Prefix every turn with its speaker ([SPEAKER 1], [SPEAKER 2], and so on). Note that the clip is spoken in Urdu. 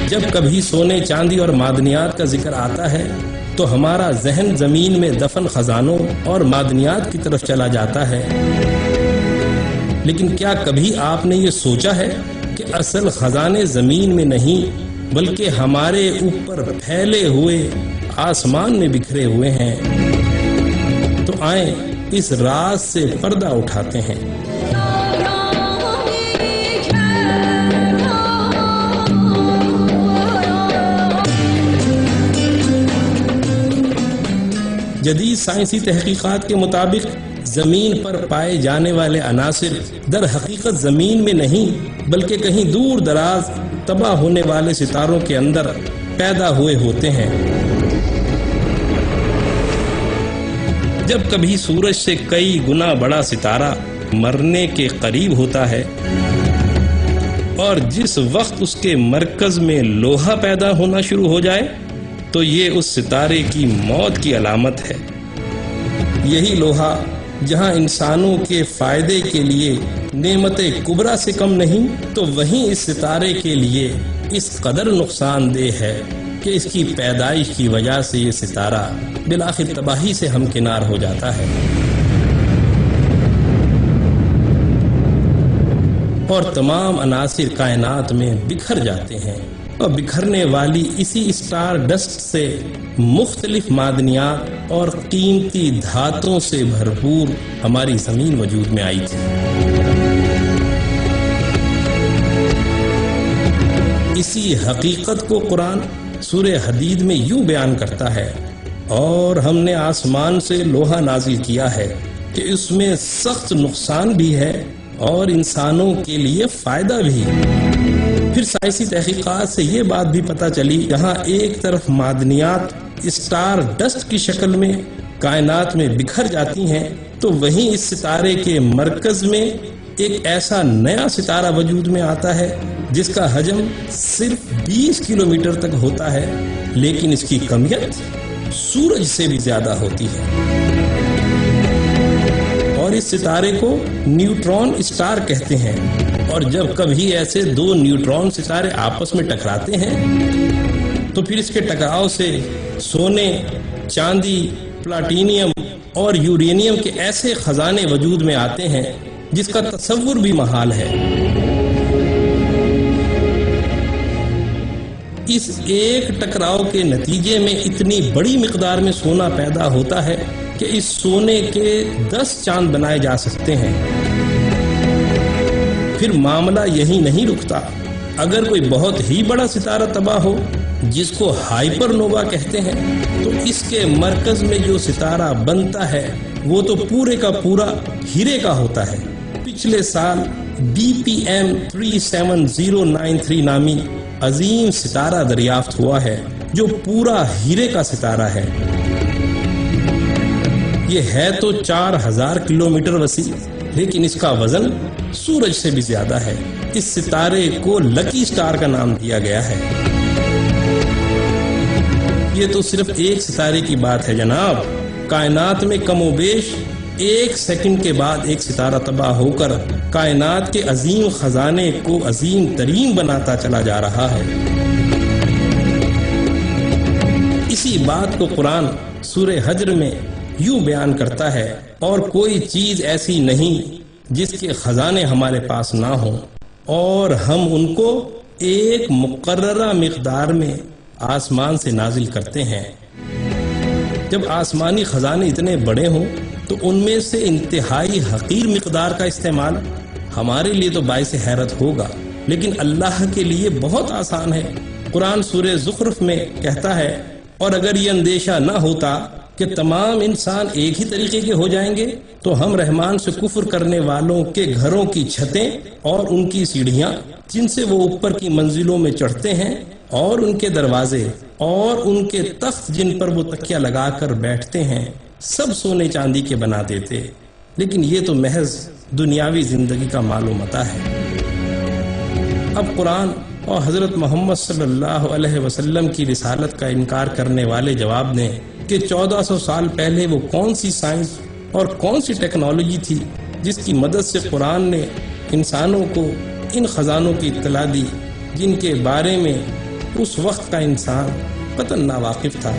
[SPEAKER 1] جب کبھی سونے چاندی اور معدنیات کا ذکر آتا ہے تو ہمارا ذہن زمین میں دفن خزانوں اور معدنیات کی طرف چلا جاتا ہے، لیکن کیا کبھی آپ نے یہ سوچا ہے کہ اصل خزانے زمین میں نہیں بلکہ ہمارے اوپر پھیلے ہوئے آسمان میں بکھرے ہوئے ہیں؟ تو آئیں اس راز سے پردہ اٹھاتے ہیں۔ جدید سائنسی تحقیقات کے مطابق زمین پر پائے جانے والے عناصر در حقیقت زمین میں نہیں بلکہ کہیں دور دراز تباہ ہونے والے ستاروں کے اندر پیدا ہوئے ہوتے ہیں۔ جب کبھی سورج سے کئی گنا بڑا ستارہ مرنے کے قریب ہوتا ہے اور جس وقت اس کے مرکز میں لوہا پیدا ہونا شروع ہو جائے تو یہ اس ستارے کی موت کی علامت ہے۔ یہی لوہا جہاں انسانوں کے فائدے کے لیے نعمت کبریٰ سے کم نہیں تو وہیں اس ستارے کے لیے اس قدر نقصان دہ ہے کہ اس کی پیدائش کی وجہ سے یہ ستارہ بالآخر تباہی سے ہمکنار ہو جاتا ہے، اور تمام عناصر کائنات میں بکھر جاتے ہیں، اور بکھرنے والی اسی اسٹار ڈسٹ سے مختلف معدنیات اور قیمتی دھاتوں سے بھرپور ہماری زمین وجود میں آئی تھی۔ اسی حقیقت کو قرآن سورہ حدید میں یوں بیان کرتا ہے، اور ہم نے آسمان سے لوہا نازل کیا ہے کہ اس میں سخت نقصان بھی ہے اور انسانوں کے لیے فائدہ بھی۔ پھر سائنسی تحقیقات سے یہ بات بھی پتہ چلی، جہاں ایک طرف معدنیات اسٹار ڈسٹ کی شکل میں کائنات میں بکھر جاتی ہیں تو وہیں اس ستارے کے مرکز میں ایک ایسا نیا ستارہ وجود میں آتا ہے جس کا حجم صرف 20 کلومیٹر تک ہوتا ہے، لیکن اس کی کمیت سورج سے بھی زیادہ ہوتی ہے، اور اس ستارے کو نیوٹرون اسٹار کہتے ہیں۔ اور جب کبھی ایسے دو نیوٹرون ستارے آپس میں ٹکراتے ہیں تو پھر اس کے ٹکراؤ سے سونے، چاندی، پلاٹینیم اور یورینیم کے ایسے خزانے وجود میں آتے ہیں جس کا تصور بھی محال ہے۔ اس ایک ٹکراؤ کے نتیجے میں اتنی بڑی مقدار میں سونا پیدا ہوتا ہے کہ اس سونے کے 10 چاند بنائے جا سکتے ہیں۔ پھر معاملہ یہی نہیں رکتا، اگر کوئی بہت ہی بڑا ستارہ تباہ ہو جس کو ہائپر نووا کہتے ہیں تو اس کے مرکز میں جو ستارہ بنتا ہے وہ تو پورے کا پورا ہیرے کا ہوتا ہے۔ پچھلے سال BPM 37093 نامی عظیم ستارہ دریافت ہوا ہے جو پورا ہیرے کا ستارہ ہے۔ یہ ہے تو 4000 کلومیٹر وسیع، لیکن اس کا وزن سورج سے بھی زیادہ ہے۔ اس ستارے کو لکی سٹار کا نام دیا گیا ہے۔ یہ تو صرف ایک ستارے کی بات ہے جناب، کائنات میں کم و بیش 1 سیکنڈ کے بعد ایک ستارہ تباہ ہو کر کائنات کے عظیم خزانے کو عظیم ترین بناتا چلا جا رہا ہے۔ اسی بات کو قرآن سورہ حجر میں یوں بیان کرتا ہے، اور کوئی چیز ایسی نہیں جس کے خزانے ہمارے پاس نہ ہوں، اور ہم ان کو ایک مقررہ مقدار میں آسمان سے نازل کرتے ہیں۔ جب آسمانی خزانے اتنے بڑے ہوں تو ان میں سے انتہائی حقیر مقدار کا استعمال ہمارے لیے تو باعث حیرت ہوگا، لیکن اللہ کے لیے بہت آسان ہے۔ قرآن سورہ زخرف میں کہتا ہے، اور اگر یہ اندیشہ نہ ہوتا کہ تمام انسان ایک ہی طریقے کے ہو جائیں گے تو ہم رحمان سے کفر کرنے والوں کے گھروں کی چھتیں اور ان کی سیڑھیاں جن سے وہ اوپر کی منزلوں میں چڑھتے ہیں اور ان کے دروازے اور ان کے تخت جن پر وہ تکیہ لگا کر بیٹھتے ہیں سب سونے چاندی کے بنا دیتے، لیکن یہ تو محض دنیاوی زندگی کا مال و متاع ہے۔ اب قرآن اور حضرت محمد صلی اللہ علیہ وسلم کی رسالت کا انکار کرنے والے جواب دیں کہ 1400 سال پہلے وہ کون سی سائنس اور کون سی ٹیکنالوجی تھی جس کی مدد سے قرآن نے انسانوں کو ان خزانوں کی اطلاع دی جن کے بارے میں اس وقت کا انسان قطعاً ناواقف تھا۔